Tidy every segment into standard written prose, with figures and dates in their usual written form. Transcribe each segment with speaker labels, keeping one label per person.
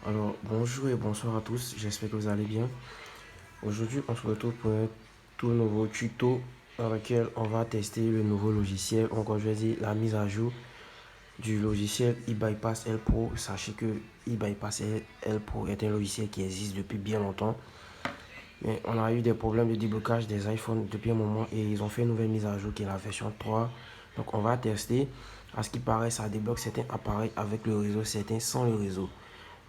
Speaker 1: Alors, bonjour et bonsoir à tous, j'espère que vous allez bien. Aujourd'hui, on se retrouve pour un tout nouveau tuto dans lequel on va tester le nouveau logiciel, encore je vais dire la mise à jour du logiciel eBypass L Pro. Sachez que eBypass L Pro est un logiciel qui existe depuis bien longtemps, mais on a eu des problèmes de déblocage des iPhones depuis un moment et ils ont fait une nouvelle mise à jour qui est la version 3. Donc on va tester. À ce qui paraît, ça débloque certains appareils avec le réseau, certains sans le réseau.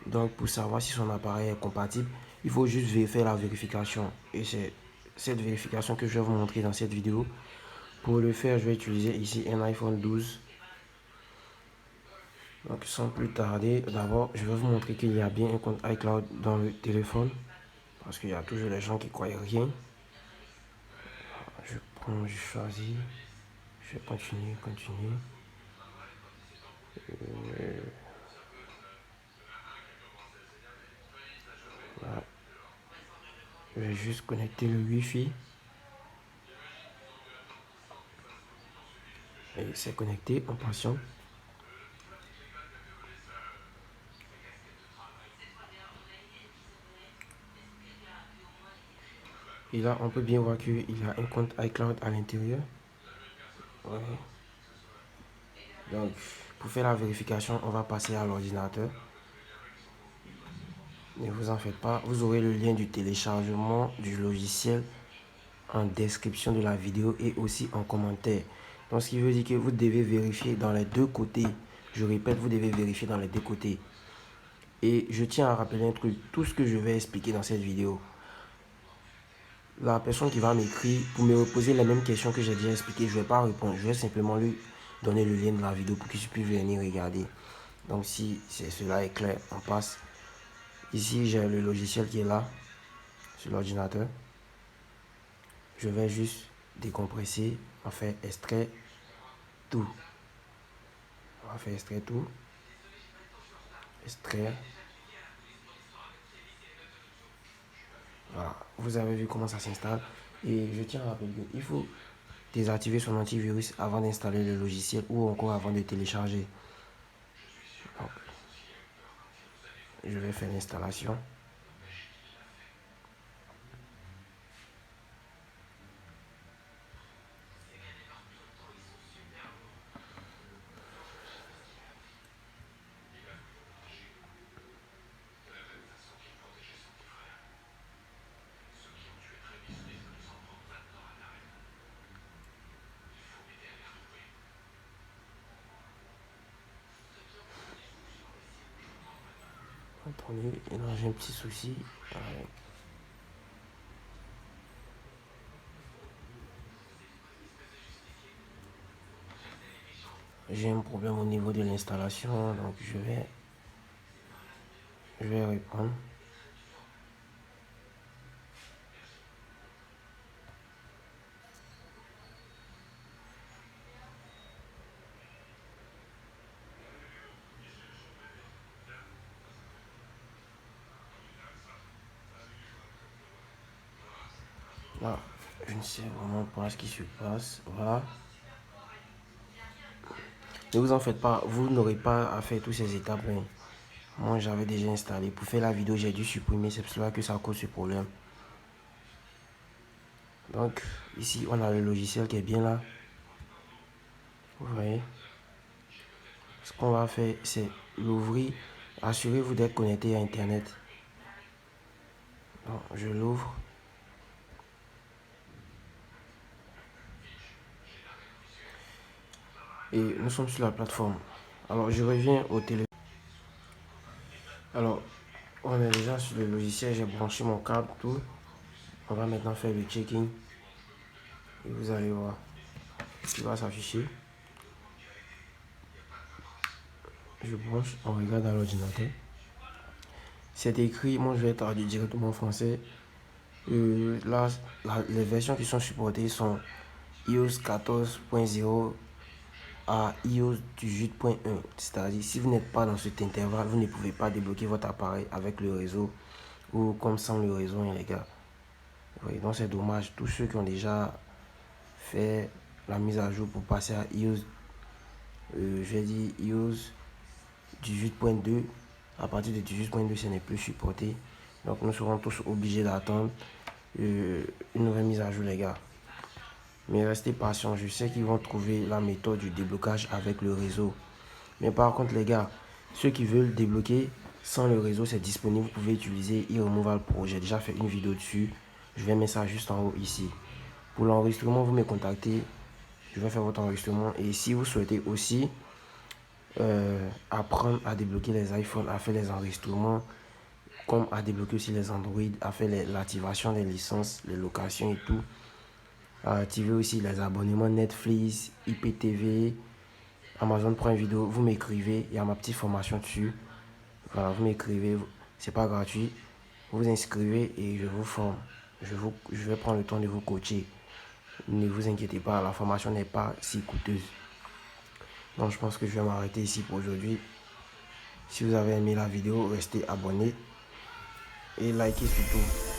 Speaker 1: Donc, pour savoir si son appareil est compatible, il faut juste faire la vérification. Et c'est cette vérification que je vais vous montrer dans cette vidéo. Pour le faire, je vais utiliser ici un iPhone 12. Donc, sans plus tarder, d'abord, je vais vous montrer qu'il y a bien un compte iCloud dans le téléphone. Parce qu'il y a toujours des gens qui croient rien. Je prends, je choisis. Je vais continuer. Voilà. Je vais juste connecter le Wi-Fi. Et c'est connecté, en patiente. Et là, on peut bien voir qu'il y a un compte iCloud à l'intérieur. Ouais. Donc, pour faire la vérification, on va passer à l'ordinateur. Ne vous en faites pas, vous aurez le lien du téléchargement du logiciel en description de la vidéo et aussi en commentaire. Donc, ce qui veut dire que vous devez vérifier dans les deux côtés. Je répète, vous devez vérifier dans les deux côtés. Et je tiens à rappeler un truc, tout ce que je vais expliquer dans cette vidéo, la personne qui va m'écrire pour me reposer les mêmes questions que j'ai déjà expliquées, je ne vais pas répondre. Je vais simplement lui donner le lien de la vidéo pour qu'il puisse venir regarder. Donc si cela est clair, on passe. Ici, j'ai le logiciel qui est là, sur l'ordinateur. Je vais juste décompresser, on va faire extraire tout. On va faire extraire tout. Extraire. Voilà, vous avez vu comment ça s'installe. Et je tiens à rappeler qu'il faut désactiver son antivirus avant d'installer le logiciel ou encore avant de télécharger. Donc, je vais faire l'installation. Attendez, j'ai un petit souci. J'ai un problème au niveau de l'installation, donc je vais répondre. Là, je ne sais vraiment pas ce qui se passe. Voilà. Ne vous en faites pas, vous n'aurez pas à faire toutes ces étapes. Hein. Moi, j'avais déjà installé. Pour faire la vidéo, j'ai dû supprimer. C'est pour cela que ça cause ce problème. Donc, ici, on a le logiciel qui est bien là. Vous voyez. Ce qu'on va faire, c'est l'ouvrir. Assurez-vous d'être connecté à Internet. Donc, je l'ouvre. Et nous sommes sur la plateforme. Alors, je reviens au téléphone. Alors, on est déjà sur le logiciel. J'ai branché mon câble, tout. On va maintenant faire le check-in. Et vous allez voir ce qui va s'afficher. Je branche, on regarde à l'ordinateur. C'est écrit, moi je vais traduire directement en français. Là, les versions qui sont supportées sont iOS 14.0 à iOS 18.1. C'est-à-dire, si vous n'êtes pas dans cet intervalle, vous ne pouvez pas débloquer votre appareil avec le réseau ou comme sans le réseau, hein, les gars. Oui, donc c'est dommage. Tous ceux qui ont déjà fait la mise à jour pour passer à iOS, je vais dire iOS 18.2, À partir de 18.2, ce n'est plus supporté. Donc nous serons tous obligés d'attendre une nouvelle mise à jour, les gars. Mais restez patients, je sais qu'ils vont trouver la méthode du déblocage avec le réseau. Mais par contre, les gars, ceux qui veulent débloquer sans le réseau, c'est disponible. Vous pouvez utiliser iRemoval Pro. J'ai déjà fait une vidéo dessus. Je vais mettre ça juste en haut ici. Pour l'enregistrement, vous me contactez. Je vais faire votre enregistrement. Et si vous souhaitez aussi apprendre à débloquer les iPhones, à faire les enregistrements, comme à débloquer aussi les Android, à faire l'activation des licences, les locations et tout, à activer aussi les abonnements Netflix, IPTV, Amazon Prime Video, vous m'écrivez, il y a ma petite formation dessus. Voilà, vous m'écrivez, c'est pas gratuit. Vous vous inscrivez et je vous forme. Je vais prendre le temps de vous coacher. Ne vous inquiétez pas, la formation n'est pas si coûteuse. Donc je pense que je vais m'arrêter ici pour aujourd'hui. Si vous avez aimé la vidéo, restez abonné et likez surtout.